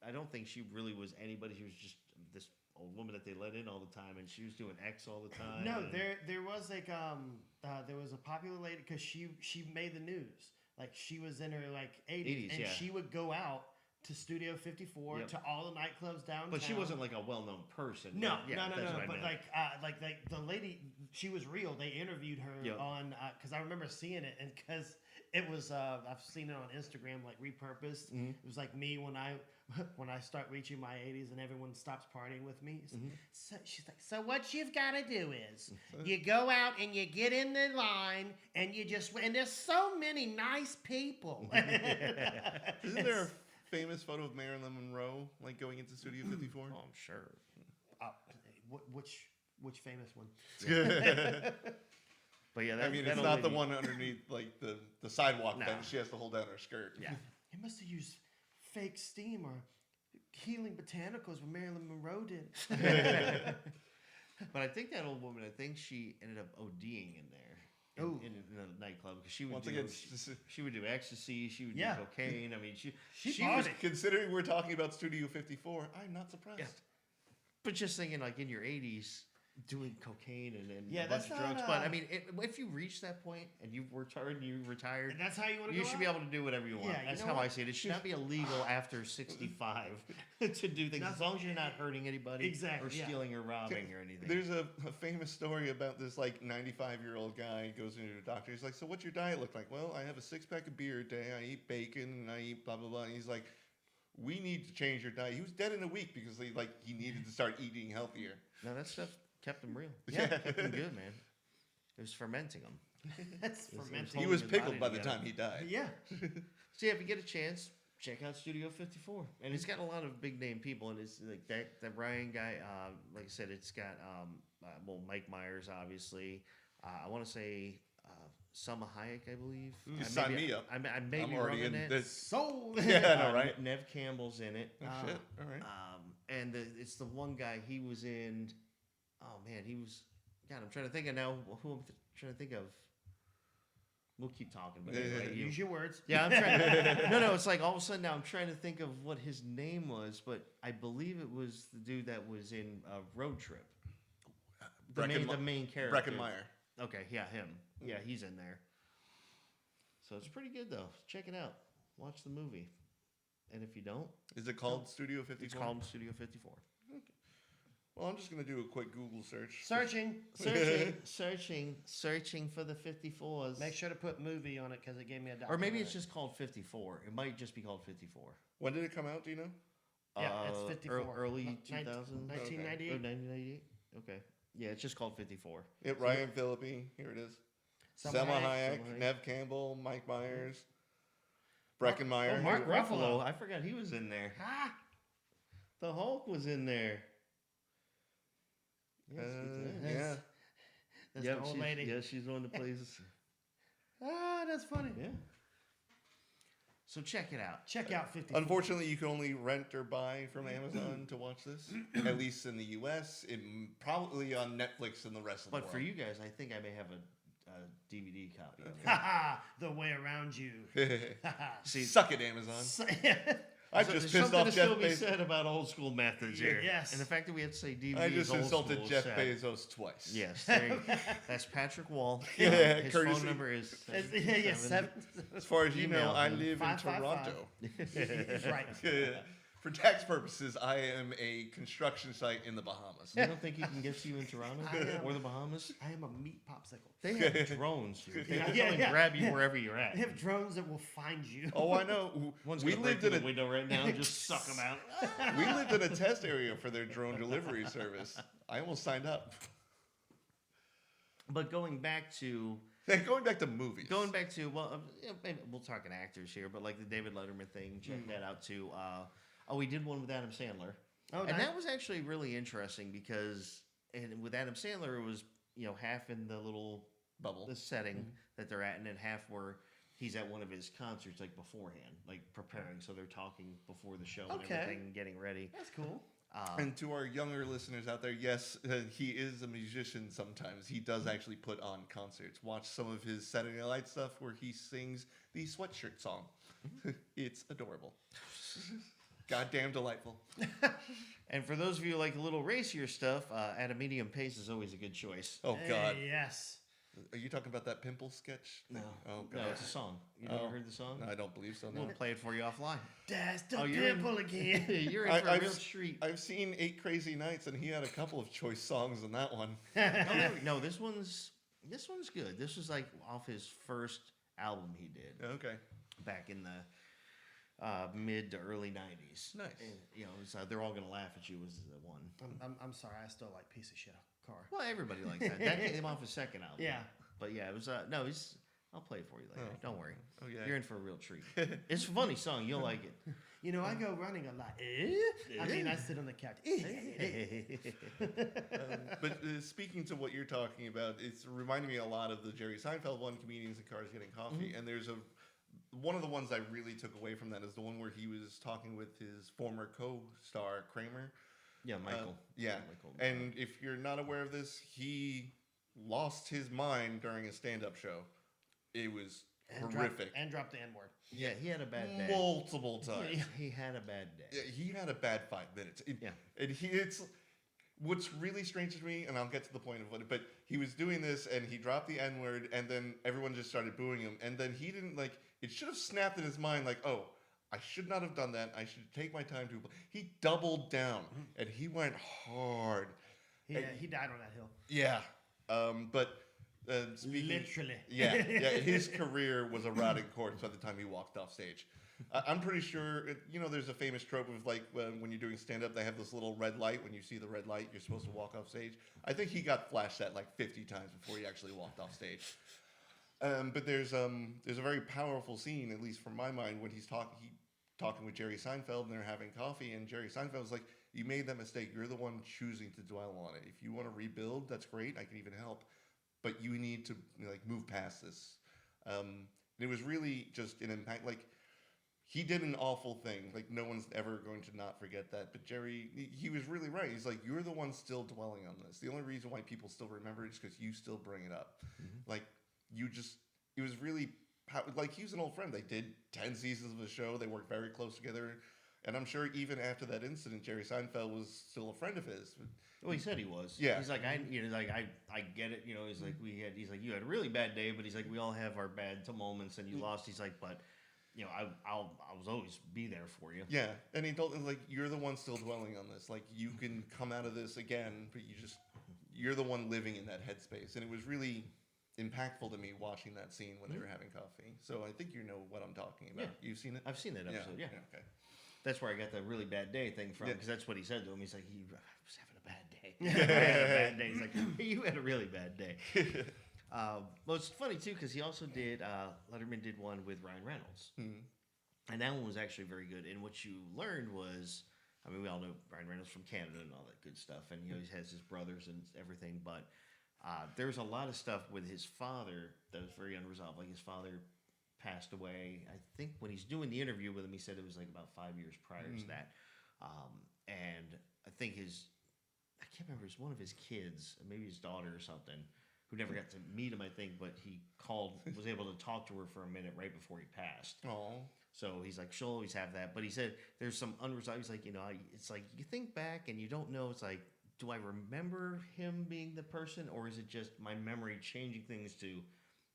I don't think she really was anybody. She was just this old woman that they let in all the time, and she was doing X all the time. No, and- there was like there was a popular lady because she made the news. Like she was in her like 80s, and yeah. she would go out to Studio 54 Yep. to all the nightclubs downtown. But she wasn't like a well-known person. No, Yeah, no. that's what I But meant. like the lady, she was real. They interviewed her Yep. on because I remember seeing it, and because it was I've seen it on Instagram like repurposed. Mm-hmm. It was like me when I start reaching my 80s and everyone stops partying with me. So she's like, so what you've got to do is you go out and you get in the line and you just and there's so many nice people. Isn't there a famous photo of Marilyn Monroe like going into Studio 54? Oh, I'm sure. Which famous one? But yeah, I mean, that it's old not the lady- one underneath like the sidewalk No. bench. She has to hold down her skirt. Yeah. He must have used fake steam or healing botanicals when Marilyn Monroe did. But I think that old woman, I think she ended up ODing in there. Ooh. In a nightclub because she would Once do again, she would do ecstasy, she would Yeah. do cocaine. I mean, she bought was, it. considering we're talking about Studio 54, I'm not surprised. Yeah. But just thinking like in your 80s, doing cocaine and Yeah, a bunch that's of drugs. not, But I mean, if you reach that point and you've worked hard and you retired, And that's how you want to you go should out? be able to do whatever you want. Yeah, you That's know how what? I see it. It should not be illegal after 65 to do things as long as you're not hurting anybody Exactly, or yeah. stealing or robbing or anything. There's a famous story about this like 95-year-old guy goes into a doctor. He's like, so what's your diet look like? Well, I have a 6-pack of beer a day. I eat bacon and I eat blah, blah, blah. And he's like, we need to change your diet. He was dead in a week because he needed to start eating healthier. No, that stuff kept them real. Yeah. Kept them good, man. It was fermenting them. That's was fermenting. He was his body pickled by the together. time he died. Yeah. So yeah, if you get a chance, check out Studio 54, and it's got a lot of big name people, and it's like that Ryan guy. Like I said, it's got Mike Myers, obviously. I want to say Selma Hayek, I believe. You I sign may be- me up. I may I'm be already wrong in on that. this. Sold. Yeah, I know, right? Nev Campbell's in it. Oh, shit. All right. And it's the one guy he was in. Oh man, he was. God, I'm trying to think of now. Who I'm trying to think of. We'll keep talking. But anyway, you- Use your words. yeah, I'm trying. No, it's like all of a sudden now I'm trying to think of what his name was, but I believe it was the dude that was in Road Trip. The main character. Breckenmeyer. Okay, yeah, him. Yeah, he's in there. So it's pretty good though. Check it out. Watch the movie. And if you don't, Is it called Studio 54? it's called Studio 54. Well, I'm just going to do a quick Google search. Searching. Searching for the 54s. Make sure to put movie on it because it gave me a Or maybe it's documentary. just called 54. It might just be called 54. When did it come out? Do you know? Yeah, it's 54. Early 19- 2000s? 1998. 1998? Okay. Yeah, it's just called 54. Ryan Phillippe. Here it is. Selma Selma Hayek. Hayek, Selma Hayek. Nev Campbell, Mike Myers, Breckenmeyer. Oh, Mark Ruffalo. I forgot he was in there. Ah, The Hulk was in there. Yes, he did. Yeah. that's Yep, the old she's- lady. Yeah, she's the one that plays. Ah, that's funny. Yeah. So check it out. Check out 54. Unfortunately, you can only rent or buy from Amazon to watch this, at least in the U.S. Probably on Netflix and the rest of the But world. for you guys, I think I may have a DVD copy. The way around you. See, Suck it, Amazon. I So just there's pissed something off to Jeff still be Bezos. said about old school methods here. Yes. And the fact that we have to say DVD I just is old insulted school Jeff sad. Bezos twice. Yes, there you go. That's Patrick Wall. Yeah, His courtesy. phone number is Yeah, seven. As far as you know, Email I him. live in 555. Toronto. He's right. For tax purposes, I am a construction site in the Bahamas. You don't think you can get to you in Toronto I am. or the Bahamas? I am a meat popsicle. They have drones here. They will Yeah, come and yeah. grab you wherever you're at. They have drones that will find you. Oh, I know. One's We gonna break lived through in the a window right now and just suck them out. we lived in a test area for their drone delivery service. I almost signed up. But going back to Going back to movies. maybe we'll talk in actors here, but like the David Letterman thing, check Mm. that out too. We did one with Adam Sandler, Oh, and nice. that was actually really interesting because, and with Adam Sandler, it was half in the little Bubble. the setting that they're at, and then half where he's at one of his concerts, like beforehand, like preparing. So they're talking before the show and Okay. everything, getting ready. That's cool. And to our younger listeners out there, yes, he is a musician sometimes. He does actually put on concerts. Watch some of his Saturday Night Live stuff where he sings the sweatshirt song. It's adorable. Goddamn delightful. And for those of you who like a little racier stuff, at a medium pace is always a good choice. Oh, God. Yes. Are you talking about that pimple sketch? No, Oh, no, God. it's a song. You never Oh. heard the song? No, I don't believe so. We'll No. play it for you offline. That's the Oh, you're in- pimple again. You're in for a I've real s- treat. I've seen 8 Crazy Nights, and he had a couple of choice songs in that one. No, this one's This one's good. This was like off his first album he did Okay. back in the mid to early '90s. Nice. And, you know, it's, They're All Gonna Laugh at You was the one. I'm sorry, I still like Piece of Shit Car. Well, everybody likes that. That came off his second album. Yeah. But yeah, it was no. I'll play it for you later. Oh. Don't worry. Okay. You're in for a real treat. It's a funny song. You'll like it. You know, I go running a lot. I mean, I sit on the couch. But speaking to what you're talking about, it's reminding me a lot of the Jerry Seinfeld one, Comedians in Cars Getting Coffee. And there's one of the ones I really took away from that is the one where he was talking with his former co-star, Kramer. Yeah, Michael. Yeah. Michael. And if you're not aware of this, he lost his mind during a stand-up show. It was horrific. Dropped the N-word. Yeah, he had a bad day. Multiple times. He had a bad day. Yeah, he had a bad 5 minutes. Yeah. And it's what's really strange to me, and I'll get to the point of what. But he was doing this, and he dropped the N word, and then everyone just started booing him, and then he didn't like. It should have snapped in his mind, like, oh, I should not have done that. I should take my time to. He doubled down, and he went hard. He died on that hill. Yeah. But speaking, Literally. yeah, his career was a rotting corpse by the time he walked off stage. I'm pretty sure, there's a famous trope of like when you're doing stand up, they have this little red light. When you see the red light, you're supposed to walk off stage. I think he got flashed that like 50 times before he actually walked off stage. But there's a very powerful scene, at least from my mind, when he's talking with Jerry Seinfeld and they're having coffee, and Jerry Seinfeld's like, "You made that mistake. You're the one choosing to dwell on it. If you want to rebuild, that's great. I can even help, but you need to move past this." And it was really just an impact. Like, he did an awful thing. Like, no one's ever going to not forget that. But Jerry, he was really right. He's like, "You're the one still dwelling on this. The only reason why people still remember it is because you still bring it up." Like, it was really, like, he was an old friend. They did 10 seasons of the show. They worked very close together. And I'm sure even after that incident, Jerry Seinfeld was still a friend of his. Well, he said he was. Yeah. He's like, I get it. He's like, he's like, you had a really bad day, but he's like, we all have our bad moments, and you lost. He's like, but, I was always be there for you. Yeah. And he told him, like, you're the one still dwelling on this. Like, you can come out of this again, but you're the one living in that headspace. And it was really impactful to me watching that scene when they were having coffee. So I think you know what I'm talking about. Yeah. You've seen it? I've seen that episode, yeah. Okay. That's where I got the really bad day thing from, Yeah. because that's what he said to him. He's like, I was having a bad day. I had a bad day. He's like, you had a really bad day. Well, it's funny, too, because he also did, Letterman did one with Ryan Reynolds. And that one was actually very good. And what you learned was, I mean, we all know Ryan Reynolds from Canada and all that good stuff. And, he has his brothers and everything. But there's a lot of stuff with his father that was very unresolved. Like, his father passed away. I think when he's doing the interview with him, he said it was like about 5 years prior to that. And I think I can't remember, it's one of his kids, maybe his daughter or something, who never got to meet him, I think, but he was able to talk to her for a minute right before he passed. Oh. So he's like, she'll always have that. But he said there's some unresolved. He's like, it's like you think back and you don't know. It's like, do I remember him being the person, or is it just my memory changing things to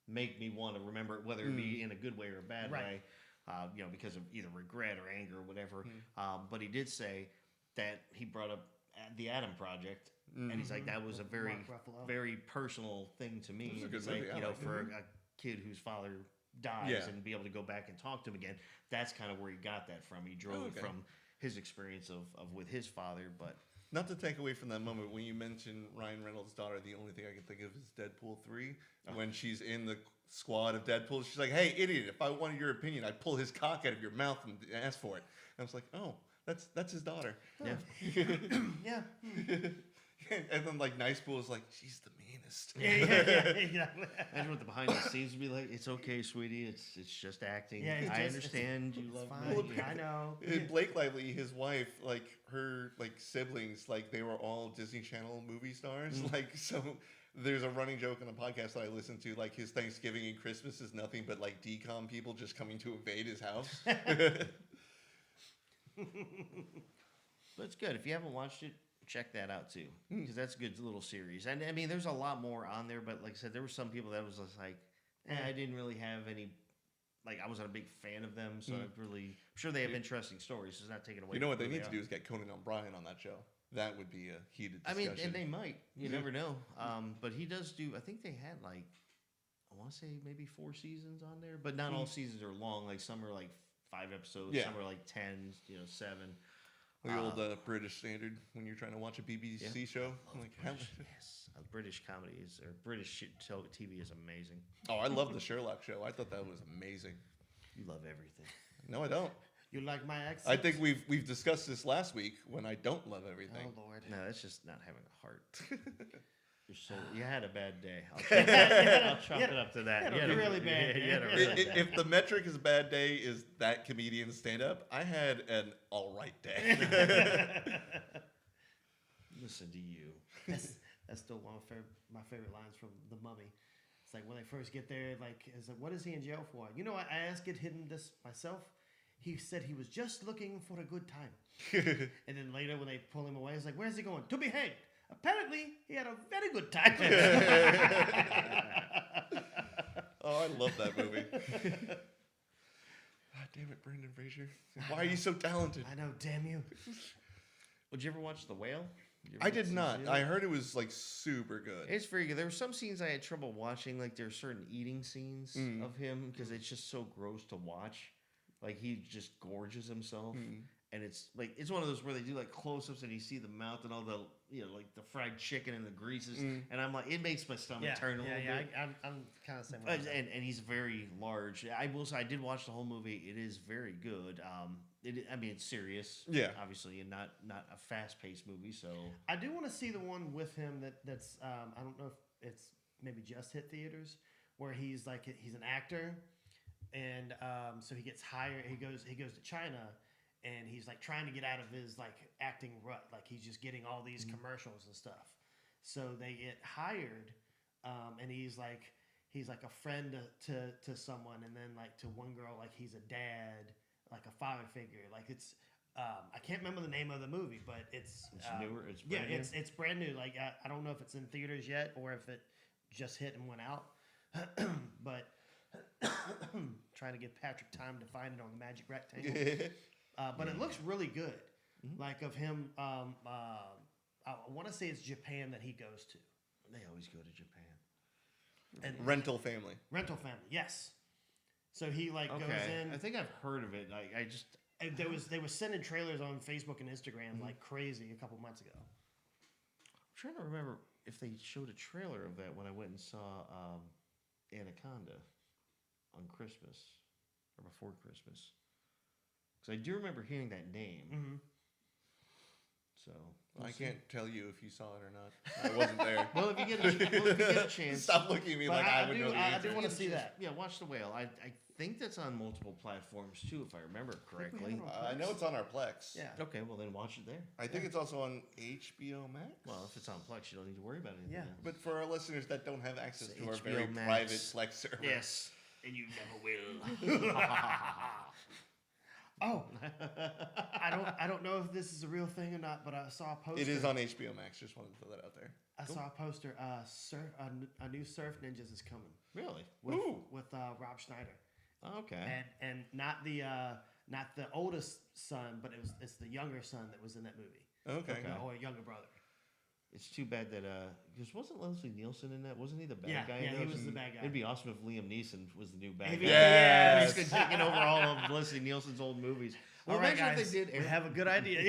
make me want to remember it, whether it be in a good way or a bad way, because of either regret or anger or whatever. But he did say that he brought up the Adam Project, and he's like, that was a very, very personal thing to me. And he's like, for a kid whose father dies and be able to go back and talk to him again, that's kind of where he got that from. He drove it from his experience of with his father, but. Not to take away from that moment, when you mentioned Ryan Reynolds' daughter, the only thing I can think of is Deadpool 3. When she's in the squad of Deadpool, she's like, "Hey, idiot, if I wanted your opinion, I'd pull his cock out of your mouth and ask for it." And I was like, oh, that's his daughter. Yeah. Yeah. And then, like, Nice Pool is like, she's the meanest. Exactly. Imagine what the behind the scenes would be like. It's okay, sweetie. It's just acting. Yeah, I understand you love fine. me. I know. Blake Lively, his wife, like, her, like, siblings, like, they were all Disney Channel movie stars. Like, so there's a running joke on a podcast that I listen to, like, his Thanksgiving and Christmas is nothing but, like, decom people just coming to invade his house. But it's good. If you haven't watched it, check that out too, because that's a good little series. And I mean, there's a lot more on there, but like I said, there were some people that was just like, I didn't really have any. Like, I wasn't a big fan of them, so I'm sure they have interesting stories. So it's not taking away. You know what from they who need to do is get Conan O'Brien on that show. that would be a heated I discussion. mean, and they might. You never know. But he does do. I think they had like, I want to say maybe 4 seasons on there, but not all seasons are long. Like some are like 5 episodes. Yeah. Some are like 10. 7. The old British standard when you're trying to watch a BBC show. Like, Yes, British comedies or British TV is amazing. oh, I love the Sherlock show. I thought that was amazing. You love everything. No, I don't. You like my accent? I think we've discussed this last week when I don't love everything. Oh Lord. No, that's just not having a heart. You had a bad day. I'll chalk it up to that. You had a really bad day. You had a really bad If the metric is bad day is that comedian stand up, I had an all right day. Listen to you. That's still one of my favorite lines from The Mummy. It's like when they first get there, like, it's like, what is he in jail for? You know, I asked him this myself. He said he was just looking for a good time. And then later when they pull him away, it's like, where's he going? To be hanged. Apparently, he had a very good time. Oh, I love that movie. God damn it, Brendan Fraser. Why are you so talented? I know, damn you. Would you ever watch The Whale? I did not. I heard it was like super good. It's very good. There were some scenes I had trouble watching. Like there are certain eating scenes of him because it's just so gross to watch. Like he just gorges himself, and it's like it's one of those where they do like close-ups and you see the mouth and all the like the fried chicken and the greases, and I'm like it makes my stomach turn a little bit. I'm kind of the same way. And he's very large. I will say I did watch the whole movie. It is very good. I mean it's serious, obviously, and not a fast-paced movie. So I do want to see the one with him that's I don't know if it's maybe just hit theaters where he's an actor. And so he gets hired. He goes to China, and he's like trying to get out of his like acting rut. Like he's just getting all these commercials and stuff. So they get hired, and he's like a friend to someone, and then like to one girl, like he's a dad, like a father figure. Like it's I can't remember the name of the movie, but it's newer. It's brand new. It's brand new. Like I don't know if it's in theaters yet or if it just hit and went out, but. Trying to give Patrick time to find it on the magic rectangle, but it looks really good. Like of him, I want to say it's Japan that he goes to. They always go to Japan. And Rental family. Rental family, yes. So he goes in. I think I've heard of it. I just and they were sending trailers on Facebook and Instagram like crazy a couple months ago. I'm trying to remember if they showed a trailer of that when I went and saw Anaconda on Christmas or before Christmas, because I do remember hearing that name. So I can't tell you if you saw it or not. I wasn't there. well, if you get a chance, Stop looking at me like I would know the I answer. do want to see that. Yeah, watch The Whale. I think that's on multiple platforms too, if I remember correctly. I know it's on our Plex. Yeah. Okay, well then watch it there. I think it's also on HBO Max. Well, if it's on Plex, you don't need to worry about anything. Yeah. else. But for our listeners that don't have access It's to our HBO very Max. private Plex server. Yes, and you never will. Oh, I don't know if this is a real thing or not, but I saw a poster. It is on HBO Max. Just wanted to throw that out there. I saw a poster. A new Surf Ninjas is coming Really? with Rob Schneider. Okay. And not the oldest son, but it's the younger son that was in that movie. Okay. Or a younger brother. It's too bad that because wasn't Leslie Nielsen in that? Wasn't he the bad guy? Yeah, in he those? was the bad guy. It'd be awesome if Liam Neeson was the new bad guy. Yeah. He's been taking over all of Leslie Nielsen's old movies. Well, All right, imagine guys, if they did. we have a good idea.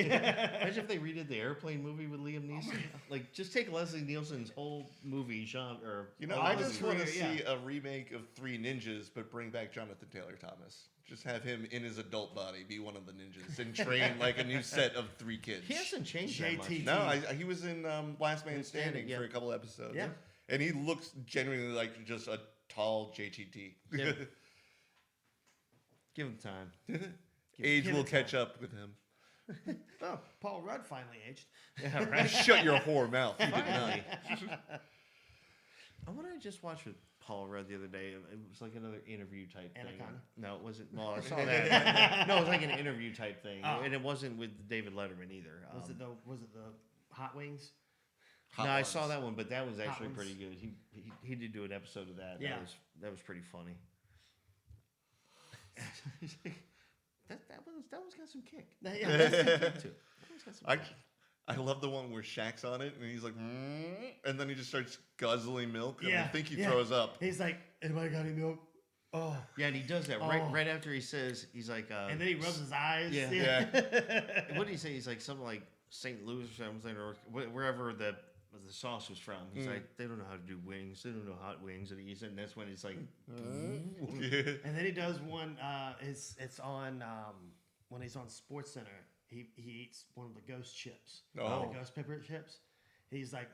Imagine if they redid the airplane movie with Liam Neeson. Like, just take Leslie Nielsen's whole movie genre. Or I just want to career, see a remake of Three Ninjas, but bring back Jonathan Taylor Thomas. Just have him in his adult body be one of the ninjas and train like a new set of 3 kids. he hasn't changed that much. JT. No, he was in Last Man Standing yeah. for a couple episodes. Yeah. And he looks genuinely like just a tall JTT. Yeah. Give him time. Age give will it catch up with him. Oh, Paul Rudd finally aged. Yeah, right. Shut your whore mouth. You did not. Finally. What did I just watch with Paul Rudd the other day? It was like another interview type thing. Anaconda? No, it wasn't. Well, I saw that. No, it was like an interview type thing, and it wasn't with David Letterman either. Was it the Hot Wings? Hot no, I Ones. that one, but that was actually Ones. pretty good. He did do an episode of that. Yeah. That was pretty funny. that one's got some kick. Yeah, that's Kick to it. That one's got some kick. I love the one where Shaq's on it and he's like, and then he just starts guzzling milk, and I think he throws up. He's like, "Anybody got any milk?" Oh, Yeah, and he does that right after he says he's like. and then he rubs his eyes. Yeah. What did he say? He's like something like St. Louis or something, or wherever the sauce was from. He's like, they don't know how to do wings. They don't know hot wings. And he's and that's when he's like, And then he does one. It's on when he's on Sports Center. He eats one of the ghost chips. Oh. The ghost pepper chips. He's like,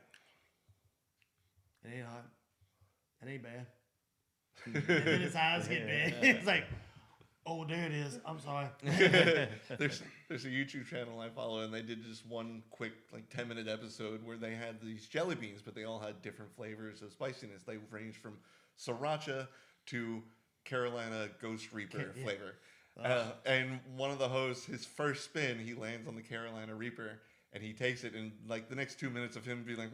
it ain't hot. It ain't bad. And then his eyes get big. It's like, oh, there it is. I'm sorry. There's a YouTube channel I follow, and they did just one quick 10-minute episode where they had these jelly beans, but they all had different flavors of spiciness. They ranged from sriracha to Carolina Ghost Reaper flavor. And one of the hosts, his first spin, he lands on the Carolina Reaper, and he takes it, and the next 2 minutes of him being like,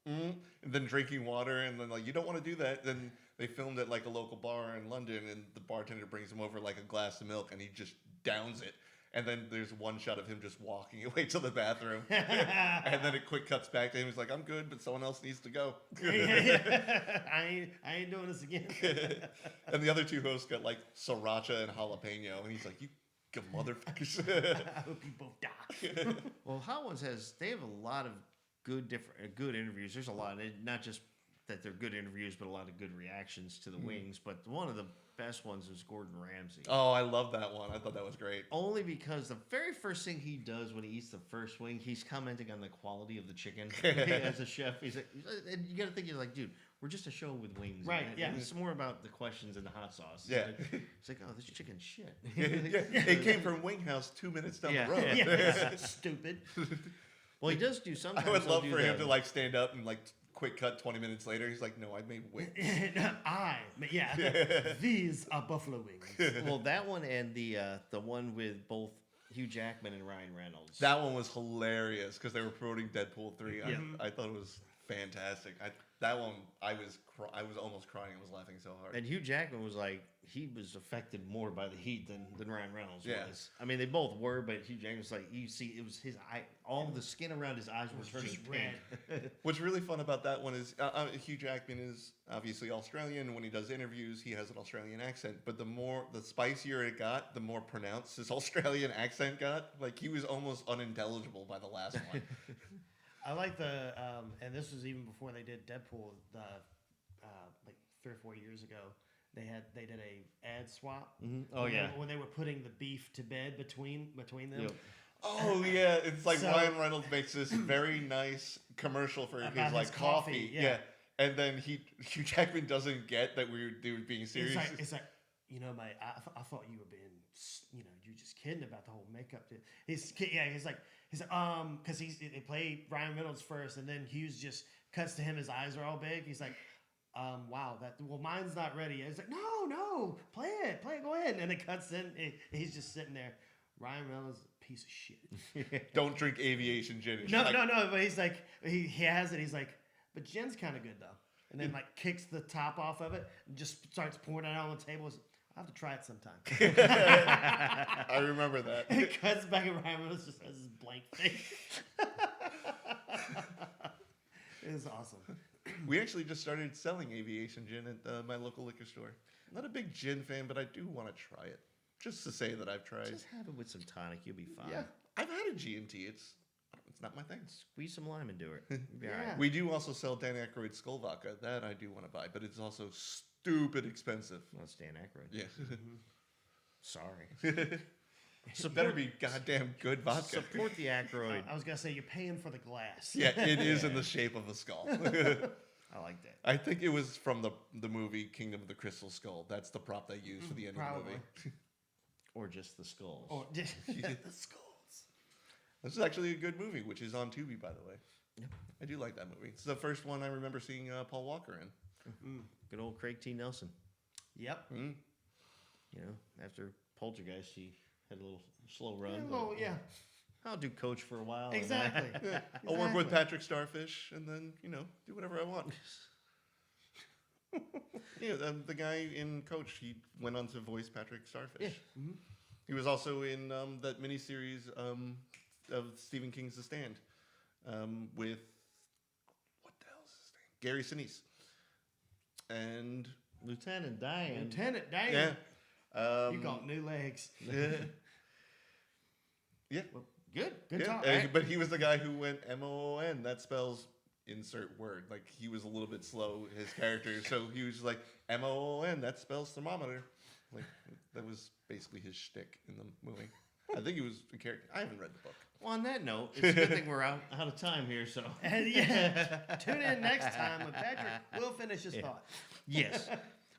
and then drinking water, and then you don't want to do that. Then they filmed at a local bar in London, and the bartender brings him over a glass of milk, and he just downs it. And then there's one shot of him just walking away to the bathroom, and then it quick cuts back to him. He's like, "I'm good, but someone else needs to go." I ain't doing this again. And the other two hosts got sriracha and jalapeno, and he's like, "You good motherfuckers!" I hope you both die. well, Hot Ones they have a lot of good interviews. There's a lot, not just that they're good interviews, but a lot of good reactions to the wings. But one of the best ones was Gordon Ramsay. Oh, I love that one. I thought that was great. Only because the very first thing he does when he eats the first wing, he's commenting on the quality of the chicken. As a chef, he's like, and you got to think, you're like, dude, we're just a show with wings. Right, man. yeah. It's more about the questions and the hot sauce. Yeah. It's like, oh, this chicken's shit. It came from Wing House 2 minutes down the road. Yeah, stupid. Well, he does do sometimes. I would love he'll for do him that. to stand up and quick cut 20 minutes later. He's like, "No, I made wings." These are buffalo wings. Well, that one and the one with both Hugh Jackman and Ryan Reynolds. That one was hilarious because they were promoting Deadpool 3. Yeah. I thought it was fantastic. That one, I was almost crying. I was laughing so hard. And Hugh Jackman was he was affected more by the heat than Ryan Reynolds Yeah. was. I mean, they both were, but Hugh Jackman was you see, it was his eye, all the skin around his eyes was turning just red. What's really fun about that one is Hugh Jackman is obviously Australian. When he does interviews, he has an Australian accent. But the spicier it got, the more pronounced his Australian accent got. He was almost unintelligible by the last one. I like the and this was even before they did Deadpool. 3 or 4 years ago, they did a ad swap. Mm-hmm. Oh, when they were putting the beef to bed between them. Yep. Oh yeah, it's So- Ryan Reynolds makes this very nice commercial for About his his coffee. coffee, yeah. And then Hugh Jackman doesn't get that they were being serious. It's like mate, I thought you were being, you were just kidding about the whole makeup. He's like, because they play Ryan Reynolds first, and then Hughes just cuts to him. His eyes are all big. He's like, wow, mine's not ready. It's like, no, play it, go ahead. And it cuts in. He's just sitting there. Ryan Reynolds is a piece of shit. Don't drink aviation gin. And No, shit. no, but he's like, he has it. He's like, but gin's kind of good though. And then kicks the top off of it and just starts pouring it out on the table. I'll have to try it sometime. I remember that. It cuts back and Ryan Reynolds just has this blank face. It was awesome. We actually just started selling aviation gin at my local liquor store. Not a big gin fan, but I do want to try it. Just to say that I've tried. Just have it with some tonic, you'll be fine. Yeah, I've had a G&T. It's not my thing. Squeeze some lime into it. You'll be all right. Yeah. We do also sell Dan Aykroyd Skull Vodka. That I do want to buy, but it's also stupid expensive. Well, it's Dan Aykroyd. Yeah. Sorry. It better be goddamn good vodka. Support the Aykroyd. I was gonna say you're paying for the glass. Yeah, it is in the shape of a skull. I like that. I think it was from the movie Kingdom of the Crystal Skull. That's the prop they used for the end Probably. of the movie. Or just the skulls. Or just the skulls. This is actually a good movie, which is on Tubi, by the way. Yep. I do like that movie. It's the first one I remember seeing Paul Walker in. Good old Craig T. Nelson. Yep. Mm. You know, after Poltergeist, he had a little slow run. Yeah. I'll do coach for a while. and Exactly. I'll work with Exactly. Patrick Starfish and then, do whatever I want. Yeah, the guy in Coach, he went on to voice Patrick Starfish. Yeah. He was also in that miniseries of Stephen King's The Stand. with what the hell is his name? Gary Sinise. And Lieutenant Diane. Lieutenant Dan. yeah, You got new legs. yeah, Well, good. Good yeah. talk. But he was the guy who went MOON. That spells insert word. Like he was a little bit slow, his character, so he was like MOON. That spells thermometer. Like that was basically his shtick in the movie. I think he was a character. I haven't read the book. Well, on that note, it's a good thing we're out of time here. So And yeah, tune in next time when Patrick will finish his thought. yes,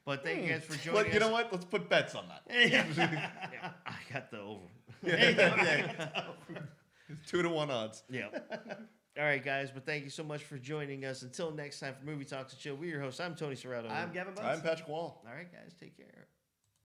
but thank you guys for joining But us. you know what? Let's put bets on that. Yeah, I got the over. Yeah. 2-1 odds. Yeah. All right, guys. But thank you so much for joining us. Until next time for Movie Talks and Chill, we're your hosts. I'm Tony Serrato. I'm Gavin Bunce. I'm Patrick Wall. All right, guys. Take care.